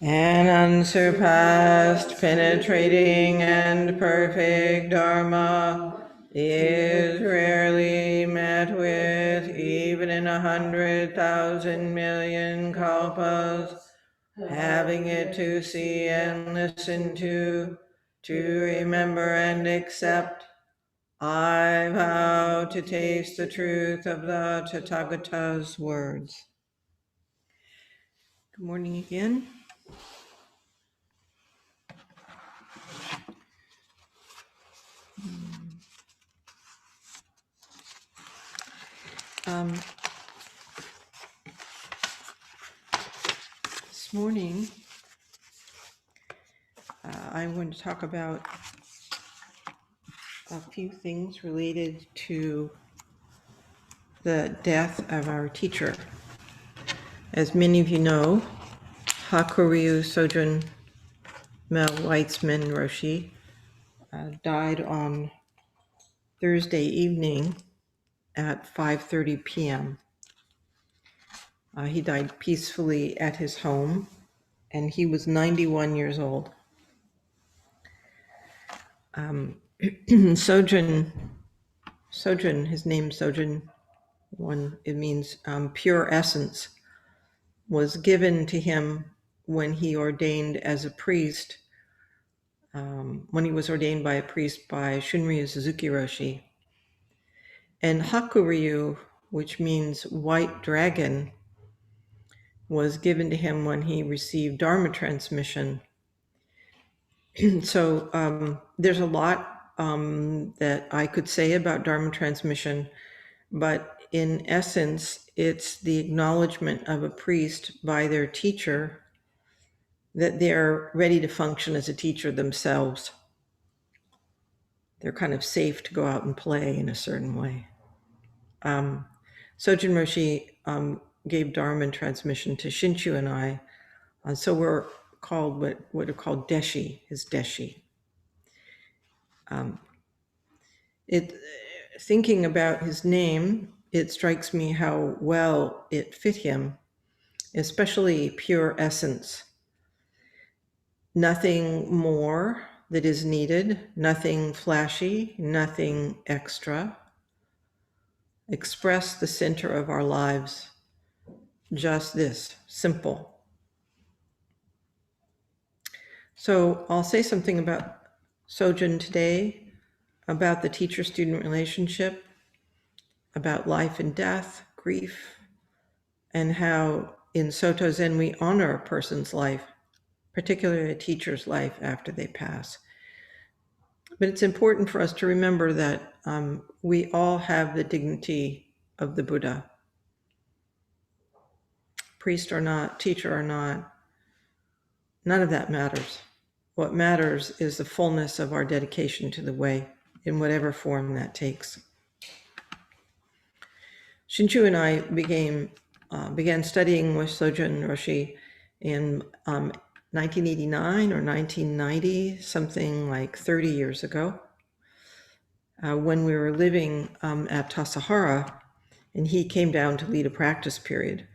An unsurpassed, penetrating, and perfect Dharma is rarely met with, even in 100,000 million kalpas. Having it to see and listen to remember and accept, I vow to taste the truth of the Tathagata's words. Good morning again. This morning, I'm going to talk about a few things related to the death of our teacher. As many of you know, Hakuryu Sojun Weitsman Roshi died on Thursday evening at 5:30 p.m. He died peacefully at his home, and he was 91 years old. Sojun, his name Sojun, it means pure essence, was given to him when he ordained as a priest, when he was ordained by a priest by Shunryu Suzuki Roshi. And Hakuryu, which means white dragon, was given to him when he received Dharma Transmission. So there's a lot that I could say about Dharma Transmission, but in essence, it's the acknowledgement of a priest by their teacher that they're ready to function as a teacher themselves. They're kind of safe to go out and play in a certain way. Sojun Roshi gave Dharma Transmission to Shinshu and I, so we're called what are called deshi, his deshi. Thinking about his name, it strikes me how well it fit him, especially pure essence. Nothing more that is needed, nothing flashy, nothing extra. Express the center of our lives. Just this, simple. So I'll say something about Sojun today, about the teacher-student relationship, about life and death, grief, and how in Soto Zen we honor a person's life, particularly a teacher's life after they pass. But it's important for us to remember that we all have the dignity of the Buddha. Priest or not, teacher or not, none of that matters. What matters is the fullness of our dedication to the way, in whatever form that takes. Shinshu and I began studying with Sojun Roshi in 1989 or 1990, something like 30 years ago, when we were living at Tassajara, and he came down to lead a practice period.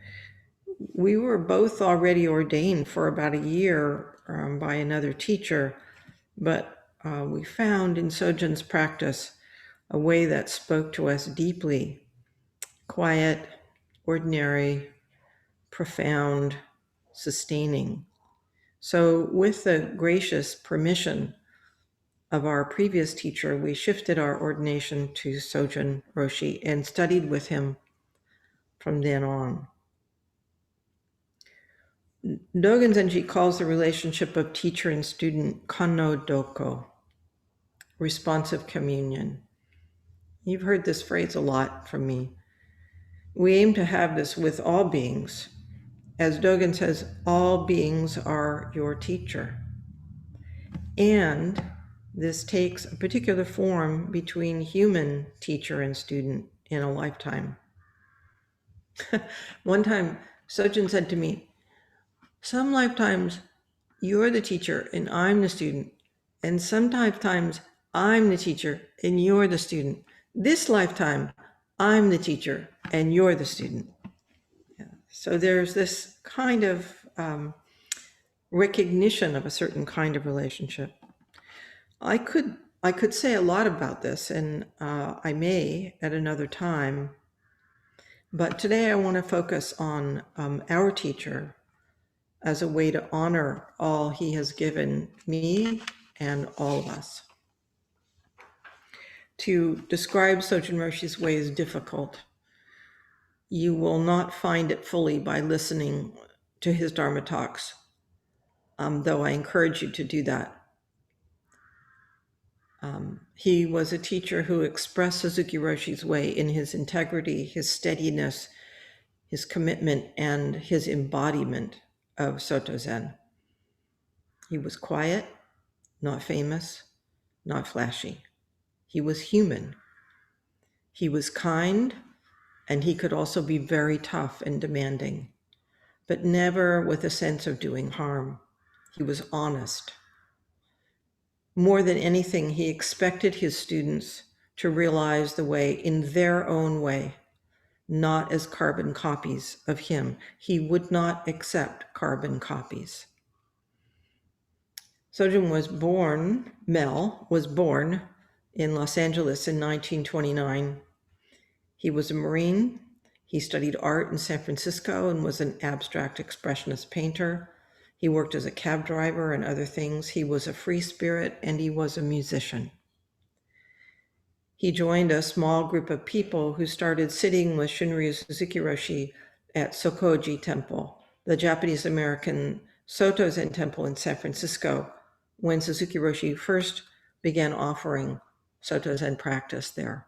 We were both already ordained for about a year by another teacher, but we found in Sojun's practice a way that spoke to us deeply, quiet, ordinary, profound, sustaining. So with the gracious permission of our previous teacher, we shifted our ordination to Sojun Roshi and studied with him from then on. Dogen Zenji calls the relationship of teacher and student Kanno Doko, responsive communion. You've heard this phrase a lot from me. We aim to have this with all beings. As Dogen says, all beings are your teacher. And this takes a particular form between human teacher and student in a lifetime. One time, Sojun said to me, some lifetimes you're the teacher and I'm the student, and sometimes I'm the teacher and you're the student. This lifetime, I'm the teacher and you're the student. Yeah. So there's this kind of recognition of a certain kind of relationship. I could say a lot about this, and I may at another time, but today I want to focus on our teacher as a way to honor all he has given me and all of us. To describe Sojun Roshi's way is difficult. You will not find it fully by listening to his Dharma talks, though I encourage you to do that. He was a teacher who expressed Suzuki Roshi's way in his integrity, his steadiness, his commitment, and his embodiment of Soto Zen. He was quiet, not famous, not flashy. He was human. He was kind, and he could also be very tough and demanding, but never with a sense of doing harm. He was honest. More than anything, he expected his students to realize the way in their own way, not as carbon copies of him. He would not accept carbon copies. Sojun Mel was born in Los Angeles in 1929. He was a Marine. He studied art in San Francisco and was an abstract expressionist painter. He worked as a cab driver and other things. He was a free spirit, and he was a musician. He joined a small group of people who started sitting with Shunryu Suzuki Roshi at Sokoji Temple, the Japanese-American Soto Zen temple in San Francisco, when Suzuki Roshi first began offering Soto Zen practice there.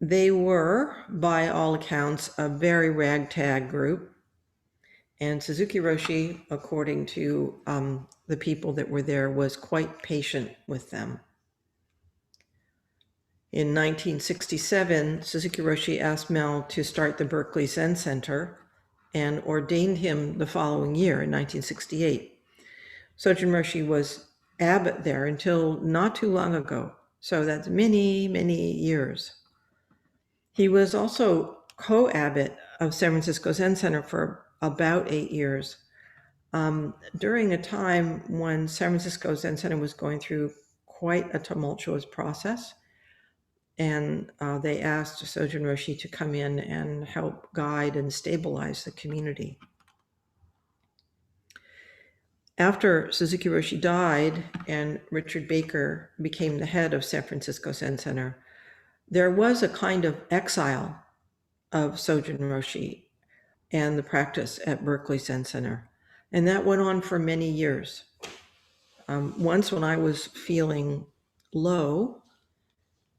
They were, by all accounts, a very ragtag group. And Suzuki Roshi, according to the people that were there, was quite patient with them. In 1967, Suzuki Roshi asked Mel to start the Berkeley Zen Center and ordained him the following year in 1968. Sojun Roshi was abbot there until not too long ago. So that's many, many years. He was also co-abbot of San Francisco Zen Center for about 8 years. During a time when San Francisco Zen Center was going through quite a tumultuous process, and they asked Sojun Roshi to come in and help guide and stabilize the community. After Suzuki Roshi died and Richard Baker became the head of San Francisco Zen Center, there was a kind of exile of Sojun Roshi and the practice at Berkeley Zen Center. And that went on for many years. Once when I was feeling low,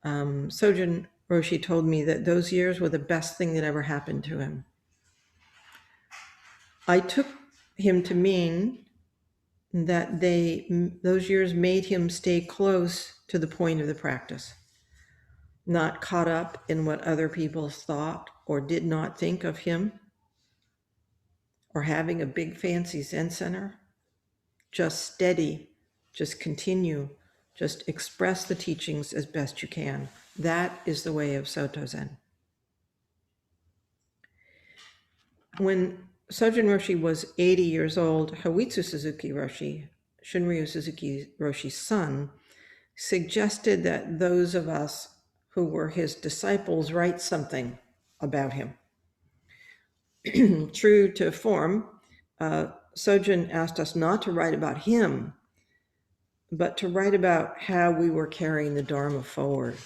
Sojun Roshi told me that those years were the best thing that ever happened to him. I took him to mean that those years made him stay close to the point of the practice, not caught up in what other people thought or did not think of him, or having a big fancy Zen center. Just steady, just continue, just express the teachings as best you can. That is the way of Soto Zen. When Sojun Roshi was 80 years old, Hoitsu Suzuki Roshi, Shunryu Suzuki Roshi's son, suggested that those of us who were his disciples write something about him. True to form, Sojun asked us not to write about him, but to write about how we were carrying the Dharma forward.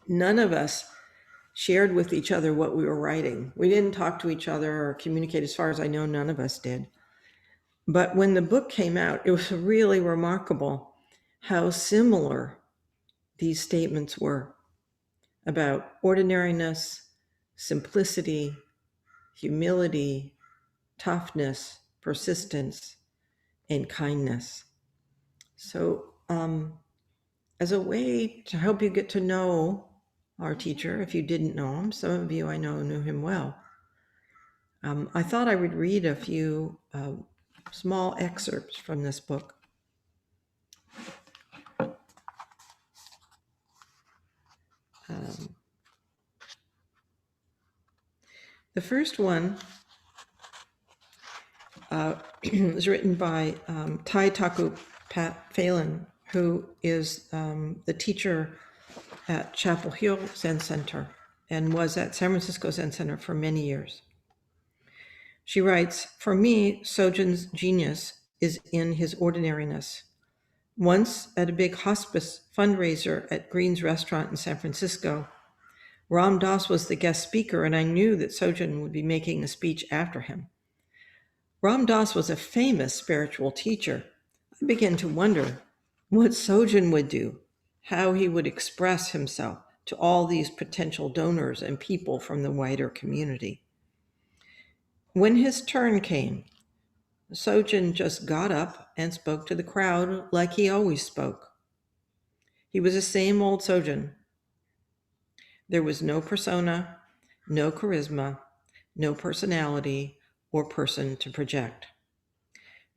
None of us shared with each other what we were writing. We didn't talk to each other or communicate. As far as I know, none of us did. But when the book came out, it was really remarkable how similar these statements were about ordinariness, simplicity, humility, toughness, persistence, and kindness. So as a way to help you get to know our teacher, if you didn't know him, some of you I know knew him well, I thought I would read a few small excerpts from this book. The first one was written by Taitaku Phelan, who is the teacher at Chapel Hill Zen Center and was at San Francisco Zen Center for many years. She writes, "For me, Sojun's genius is in his ordinariness. Once at a big hospice fundraiser at Green's Restaurant in San Francisco, Ram Dass was the guest speaker, and I knew that Sojun would be making a speech after him. Ram Dass was a famous spiritual teacher. I began to wonder what Sojun would do, how he would express himself to all these potential donors and people from the wider community. When his turn came, Sojun just got up and spoke to the crowd like he always spoke. He was the same old Sojun. There was no persona, no charisma, no personality or person to project.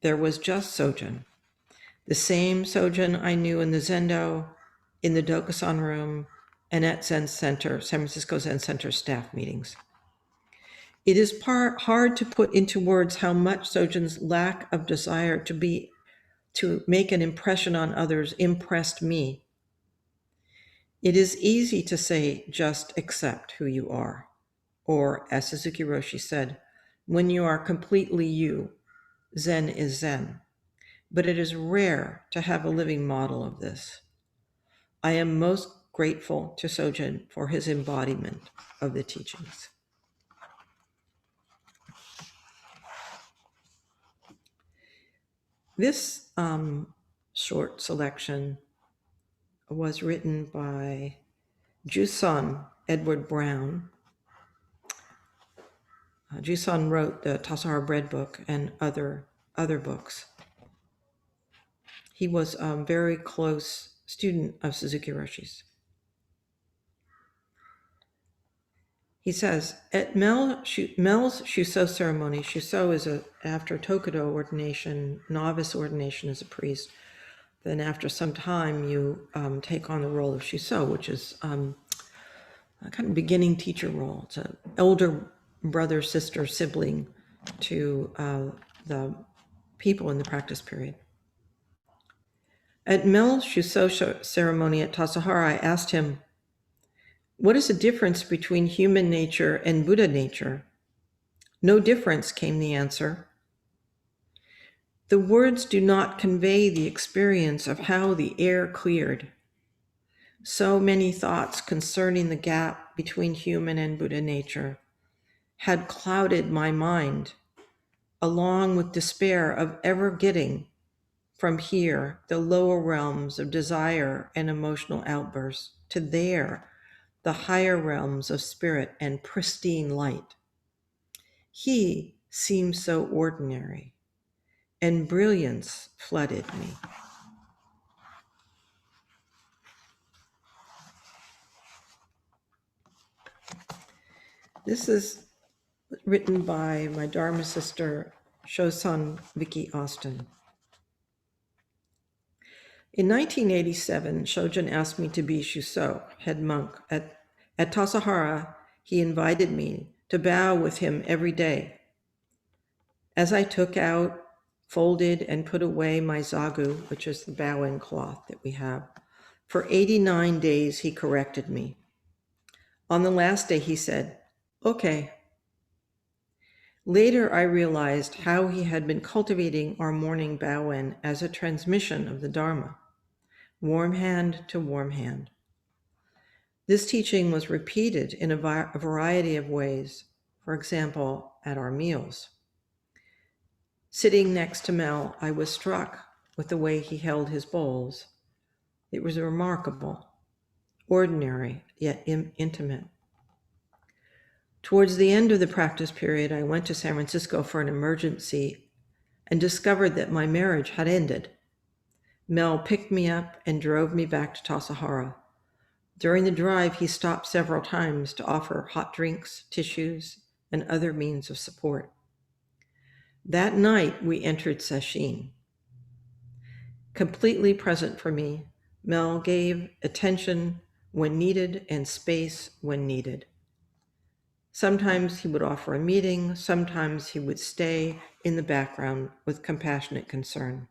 There was just Sojun, the same Sojun I knew in the Zendo, in the Dokusan room, and at Zen Center, San Francisco Zen Center staff meetings. It is hard to put into words how much Sojun's lack of desire to make an impression on others impressed me. It is easy to say, just accept who you are. Or, as Suzuki Roshi said, when you are completely you, Zen is Zen. But it is rare to have a living model of this. I am most grateful to Sojun for his embodiment of the teachings." This short selection was written by Juson Edward Brown. Juson wrote the Tassajara Bread book and other books. He was a very close student of Suzuki Roshi's. He says, at Mel's Shuso ceremony, Shuso is after Tokudo ordination, novice ordination as a priest. Then after some time, you take on the role of Shuso, which is a kind of beginning teacher role. It's an elder brother, sister, sibling to the people in the practice period. At Mel's Shuso ceremony at Tassajara, I asked him, what is the difference between human nature and Buddha nature? No difference, came the answer. The words do not convey the experience of how the air cleared. So many thoughts concerning the gap between human and Buddha nature had clouded my mind, along with despair of ever getting from here, the lower realms of desire and emotional outbursts, to there, the higher realms of spirit and pristine light. He seemed so ordinary, and brilliance flooded me. This is written by my Dharma sister, Shosan Vicky Austin. In 1987, Sojun asked me to be Shuso, head monk. At Tassajara, he invited me to bow with him every day. As I took out, folded, and put away my zagu, which is the bowing cloth that we have, for 89 days he corrected me. On the last day he said, okay. Later I realized how he had been cultivating our morning bow-in as a transmission of the Dharma. Warm hand to warm hand. This teaching was repeated in a variety of ways, for example, at our meals. Sitting next to Mel, I was struck with the way he held his bowls. It was remarkable, ordinary, yet intimate. Towards the end of the practice period, I went to San Francisco for an emergency and discovered that my marriage had ended. Mel picked me up and drove me back to Tassajara. During the drive, he stopped several times to offer hot drinks, tissues, and other means of support. That night, we entered sesshin. Completely present for me, Mel gave attention when needed and space when needed. Sometimes he would offer a meeting, sometimes he would stay in the background with compassionate concern.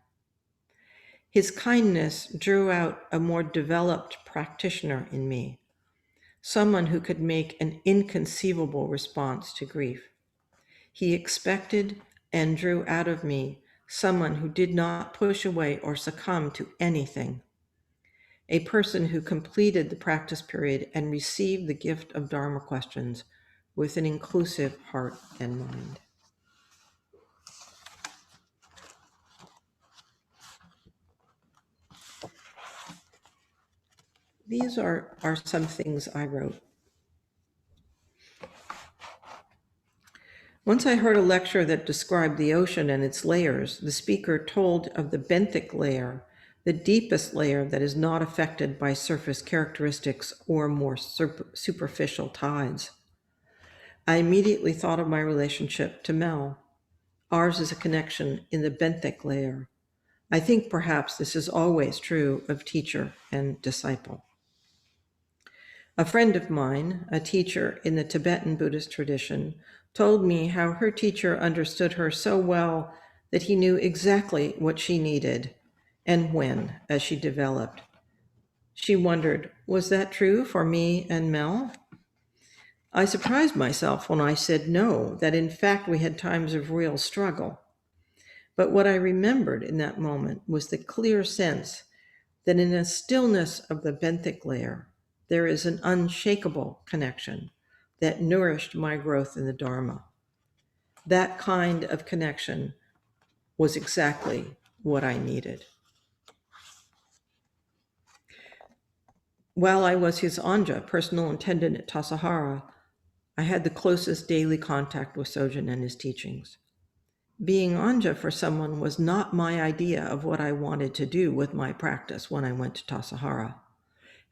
His kindness drew out a more developed practitioner in me, someone who could make an inconceivable response to grief. He expected and drew out of me someone who did not push away or succumb to anything, a person who completed the practice period and received the gift of Dharma questions with an inclusive heart and mind. These are some things I wrote. Once I heard a lecture that described the ocean and its layers. The speaker told of the benthic layer, the deepest layer that is not affected by surface characteristics or more superficial tides. I immediately thought of my relationship to Mel. Ours is a connection in the benthic layer. I think perhaps this is always true of teacher and disciple. A friend of mine, a teacher in the Tibetan Buddhist tradition, told me how her teacher understood her so well that he knew exactly what she needed and when as she developed. She wondered, was that true for me and Mel? I surprised myself when I said no, that in fact we had times of real struggle. But what I remembered in that moment was the clear sense that in the stillness of the benthic layer, there is an unshakable connection that nourished my growth in the Dharma. That kind of connection was exactly what I needed. While I was his Anja, personal attendant at Tassajara, I had the closest daily contact with Sojun and his teachings. Being Anja for someone was not my idea of what I wanted to do with my practice when I went to Tassajara,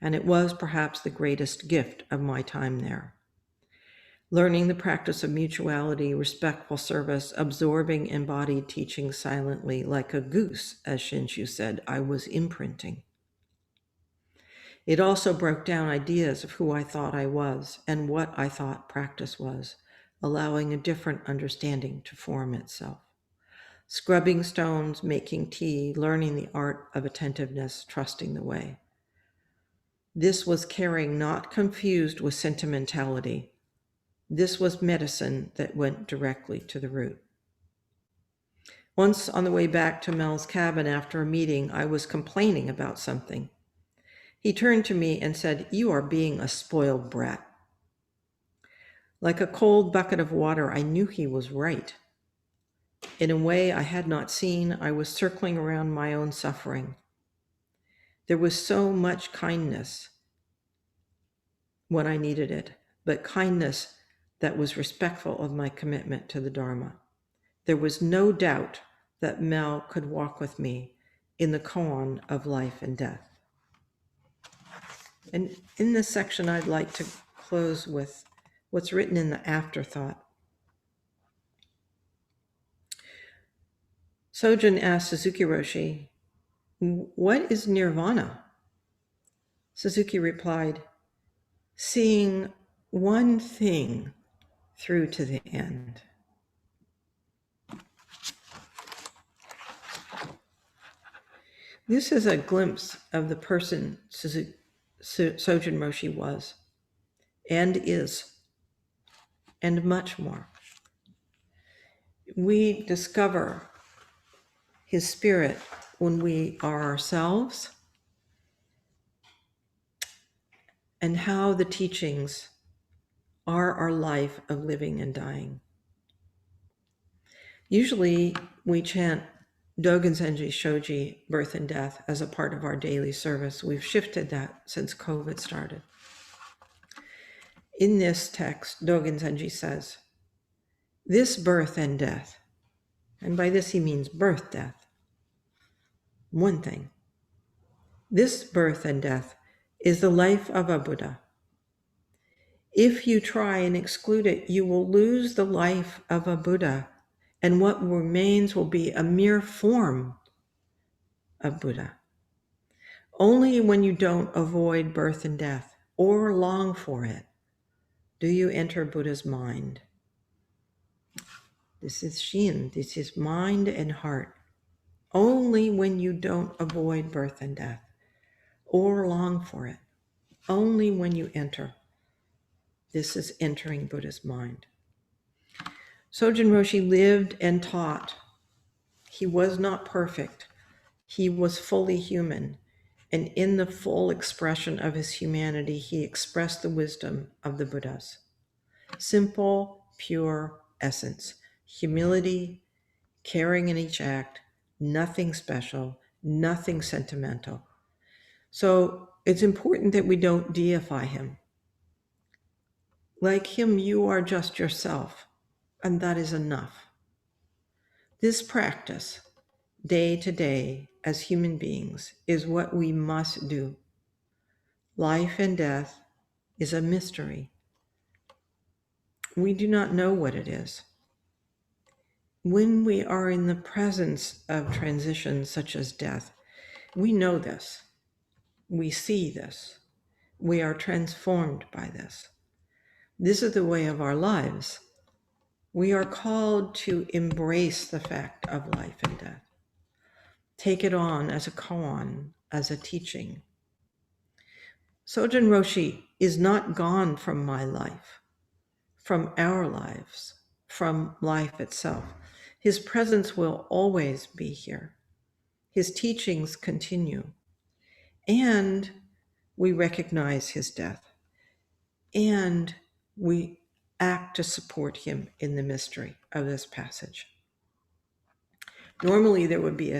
and it was perhaps the greatest gift of my time there. Learning the practice of mutuality, respectful service, absorbing embodied teaching silently like a goose, as Shinshu said, I was imprinting. It also broke down ideas of who I thought I was and what I thought practice was, allowing a different understanding to form itself. Scrubbing stones, making tea, learning the art of attentiveness, trusting the way. This was caring not confused with sentimentality. This was medicine that went directly to the root. Once on the way back to Mel's cabin after a meeting, I was complaining about something. He turned to me and said, "You are being a spoiled brat." Like a cold bucket of water, I knew he was right. In a way I had not seen, I was circling around my own suffering. There was so much kindness when I needed it, but kindness that was respectful of my commitment to the Dharma. There was no doubt that Mel could walk with me in the koan of life and death. And in this section, I'd like to close with what's written in the afterthought. Sojun asked Suzuki Roshi, "What is nirvana?" Suzuki replied, "Seeing one thing through to the end." This is a glimpse of the person Sojun Roshi was and is, and much more. We discover his spirit when we are ourselves, and how the teachings are our life of living and dying. Usually we chant Dogen Zenji Shoji, birth and death, as a part of our daily service. We've shifted that since COVID started. In this text, Dogen Zenji says, "This birth and death," and by this he means birth, death, one thing. "This birth and death is the life of a Buddha. If you try and exclude it, you will lose the life of a Buddha, and what remains will be a mere form of Buddha. Only when you don't avoid birth and death or long for it Do you enter Buddha's mind? This is Shin, this is mind and heart. Only when you don't avoid birth and death or long for it, only when you enter. This is entering Buddha's mind. Sojun Roshi lived and taught. He was not perfect. He was fully human. And in the full expression of his humanity, he expressed the wisdom of the Buddhas. Simple, pure essence, humility, caring in each act, nothing special, nothing sentimental. So it's important that we don't deify him. Like him, you are just yourself, and that is enough. This practice, day to day, as human beings, is what we must do. Life and death is a mystery. We do not know what it is. When we are in the presence of transitions such as death, we know this. We see this. We are transformed by this. This is the way of our lives. We are called to embrace the fact of life and death. Take it on as a koan, as a teaching. Sojun Roshi is not gone from my life, from our lives, from life itself. His presence will always be here. His teachings continue. And we recognize his death. And we act to support him in the mystery of this passage. Normally, there would be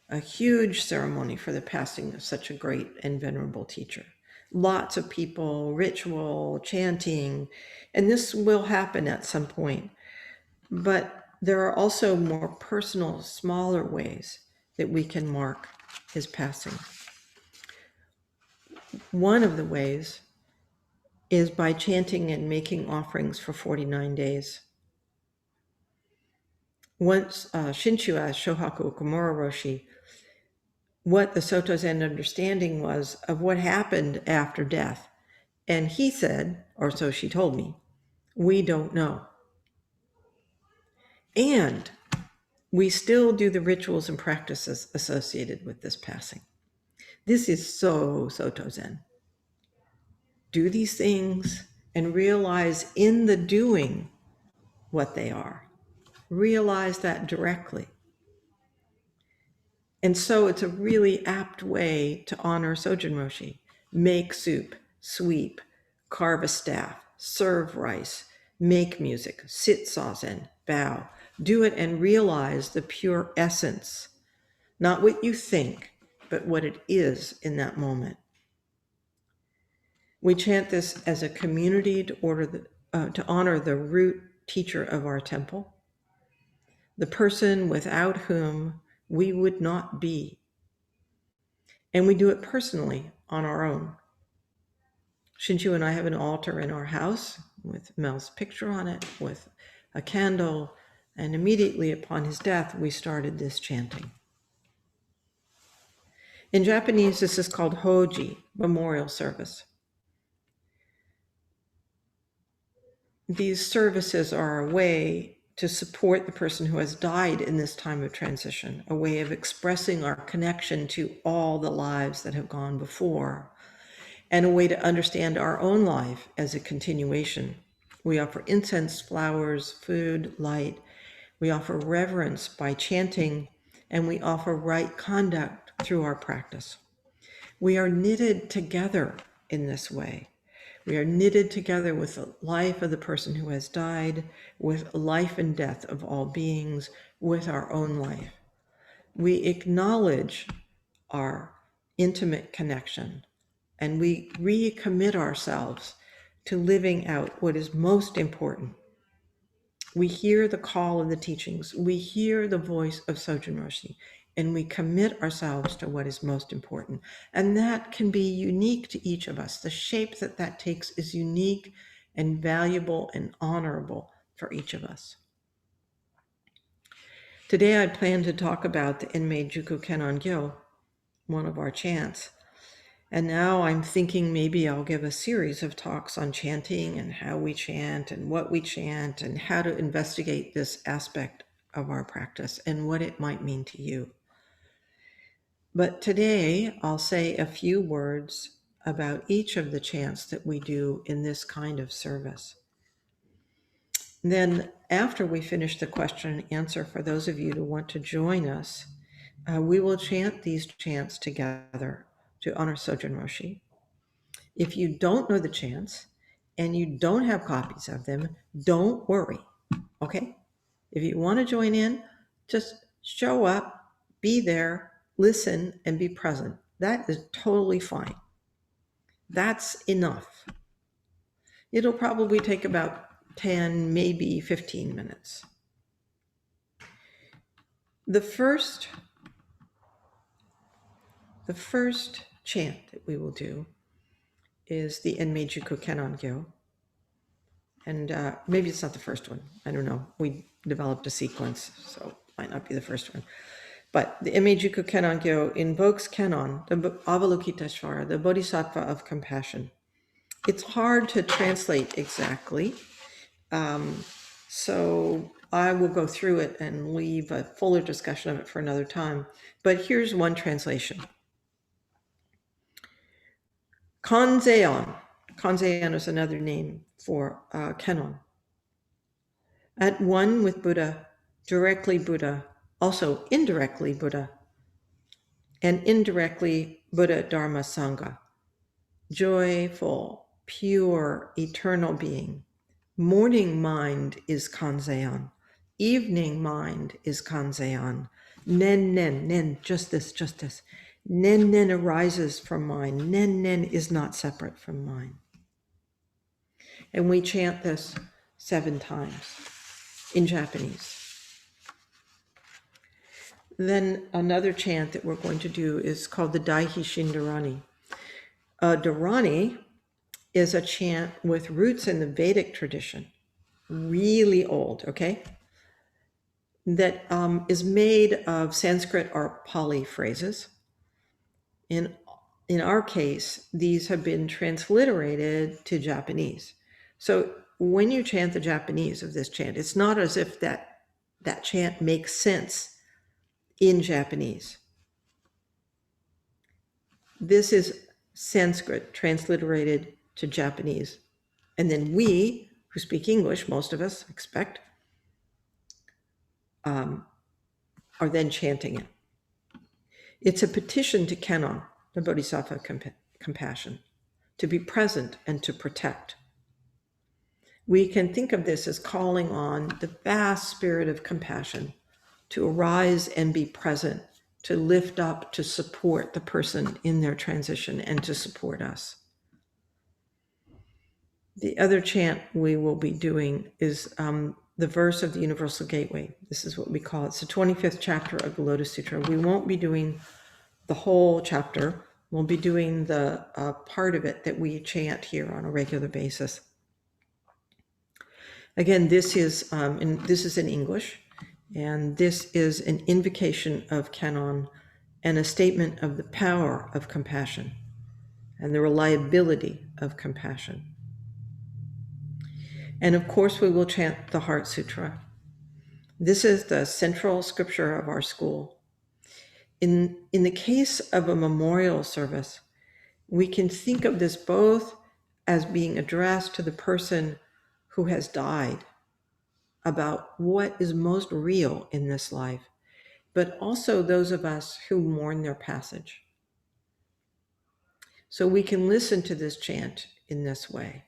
a huge ceremony for the passing of such a great and venerable teacher. Lots of people, ritual, chanting, and this will happen at some point. But there are also more personal, smaller ways that we can mark his passing. One of the ways is by chanting and making offerings for 49 days. Once Shinshu asked Shohaku Okumura Roshi what the Soto Zen understanding was of what happened after death. And he said, or so she told me, we don't know. And we still do the rituals and practices associated with this passing. This is so Soto Zen. Do these things and realize in the doing what they are. Realize that directly. And so it's a really apt way to honor Sojun Roshi. Make soup, sweep, carve a staff, serve rice, make music, sit zazen, bow. Do it and realize the pure essence, not what you think, but what it is in that moment. We chant this as a community to honor the root teacher of our temple, the person without whom we would not be. And we do it personally on our own. Shinshu and I have an altar in our house with Mel's picture on it, with a candle, and immediately upon his death, we started this chanting. In Japanese, this is called Hoji, memorial service. These services are a way to support the person who has died in this time of transition, a way of expressing our connection to all the lives that have gone before, and a way to understand our own life as a continuation. We offer incense, flowers, food, light. We offer reverence by chanting, and we offer right conduct through our practice. We are knitted together in this way. We are knitted together with the life of the person who has died, with life and death of all beings, with our own life. We acknowledge our intimate connection, and we recommit ourselves to living out what is most important. We hear the call of the teachings. We hear the voice of Sojun Roshi, and we commit ourselves to what is most important. And that can be unique to each of us. The shape that that takes is unique and valuable and honorable for each of us. Today, I plan to talk about the Enmei Juku Kenon Gyo, one of our chants. And now I'm thinking maybe I'll give a series of talks on chanting and how we chant and what we chant and how to investigate this aspect of our practice and what it might mean to you. But today I'll say a few words about each of the chants that we do in this kind of service. Then after we finish the question and answer, for those of you who want to join us, we will chant these chants together to honor Sojun Roshi. If you don't know the chants and you don't have copies of them, don't worry, okay? If you want to join in, just show up, be there, listen, and be present. That is totally fine. That's enough. It'll probably take about 10, maybe 15 minutes. The first chant that we will do is the Enmeijuku Kennan-gyo. And maybe it's not the first one. I don't know. We developed a sequence, so it might not be the first one. But the Enmeijuku Kennan-gyo invokes Kennan, the Avalokiteshvara, the Bodhisattva of compassion. It's hard to translate exactly. So I will go through it and leave a fuller discussion of it for another time. But here's one translation. Kanzeon. Kanzeon is another name for Kennan. At one with Buddha, directly Buddha, also indirectly Buddha, and indirectly Buddha Dharma Sangha. Joyful, pure, eternal being. Morning mind is Kanzeon. Evening mind is Kanzeon. Nen, just this. Nen arises from mind. Nen is not separate from mind. And we chant this 7 times in Japanese. Then another chant that we're going to do is called the Dai Hishindarani. Dharani is a chant with roots in the Vedic tradition, really old, okay? That is made of Sanskrit or Pali phrases. In our case, these have been transliterated to Japanese. So when you chant the Japanese of this chant, it's not as if that chant makes sense in Japanese. This is Sanskrit transliterated to Japanese. And then we, who speak English, most of us expect, are then chanting it. It's a petition to Kennan, the Bodhisattva compassion, to be present and to protect. We can think of this as calling on the vast spirit of compassion to arise and be present, to lift up, to support the person in their transition and to support us. The other chant we will be doing is the verse of the Universal Gateway. This is what we call it. It's the 25th chapter of the Lotus Sutra. We won't be doing the whole chapter. We'll be doing the part of it that we chant here on a regular basis. Again, this is in English, and this is an invocation of Kennan and a statement of the power of compassion and the reliability of compassion. And of course, we will chant the Heart Sutra. This is the central scripture of our school. In the case of a memorial service, we can think of this both as being addressed to the person who has died, about what is most real in this life, but also those of us who mourn their passage. So we can listen to this chant in this way.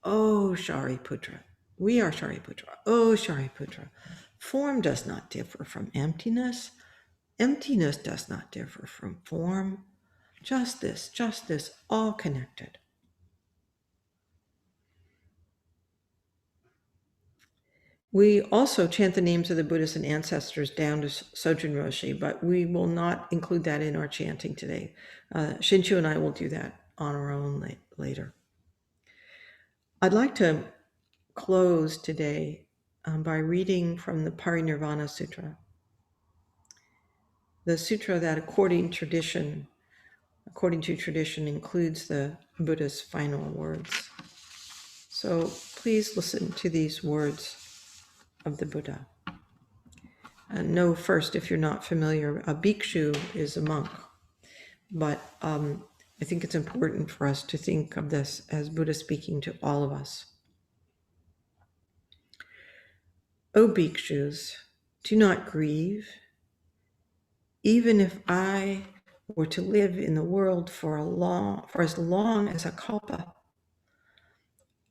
Oh, Shariputra, we are Shariputra. Oh, Shariputra, form does not differ from emptiness. Emptiness does not differ from form. Just this, all connected. We also chant the names of the Buddhas and ancestors down to Sojun Roshi, but we will not include that in our chanting today. Shinchu and I will do that on our own later. I'd like to close today by reading from the Parinirvana Sutra, the sutra that, according to tradition, according to tradition, includes the Buddha's final words. So please listen to these words of the Buddha. And know first, if you're not familiar, a bhikshu is a monk. But I think it's important for us to think of this as Buddha speaking to all of us. O bhikshus, do not grieve. Even if I were to live in the world for as long as a kalpa,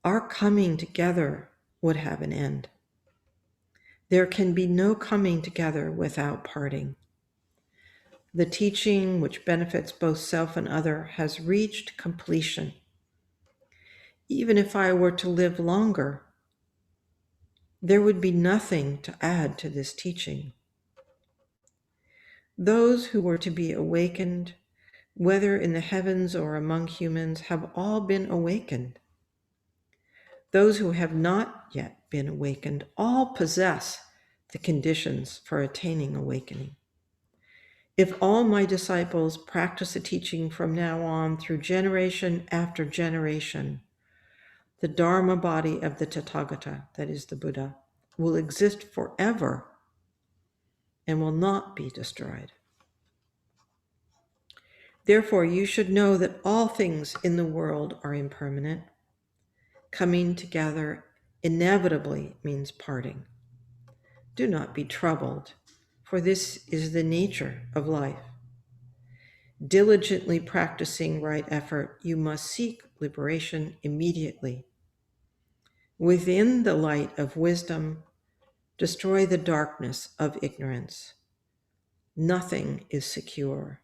our coming together would have an end. There can be no coming together without parting. The teaching, which benefits both self and other, has reached completion. Even if I were to live longer, there would be nothing to add to this teaching. Those who were to be awakened, whether in the heavens or among humans, have all been awakened. Those who have not yet been awakened all possess the conditions for attaining awakening. If all my disciples practice the teaching from now on through generation after generation, the Dharma body of the Tathagata, that is the Buddha, will exist forever and will not be destroyed. Therefore, you should know that all things in the world are impermanent. Coming together inevitably means parting. Do not be troubled, for this is the nature of life. Diligently practicing right effort, you must seek liberation immediately. Within the light of wisdom, destroy the darkness of ignorance. Nothing is secure.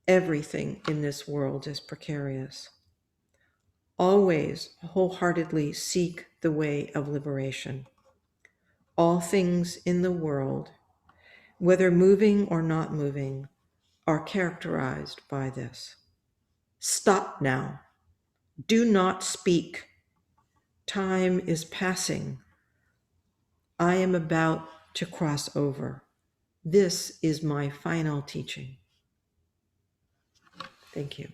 Everything in this world is precarious. Always wholeheartedly seek the way of liberation. All things in the world, whether moving or not moving, are characterized by this. Stop now. Do not speak. Time is passing. I am about to cross over. This is my final teaching. Thank you.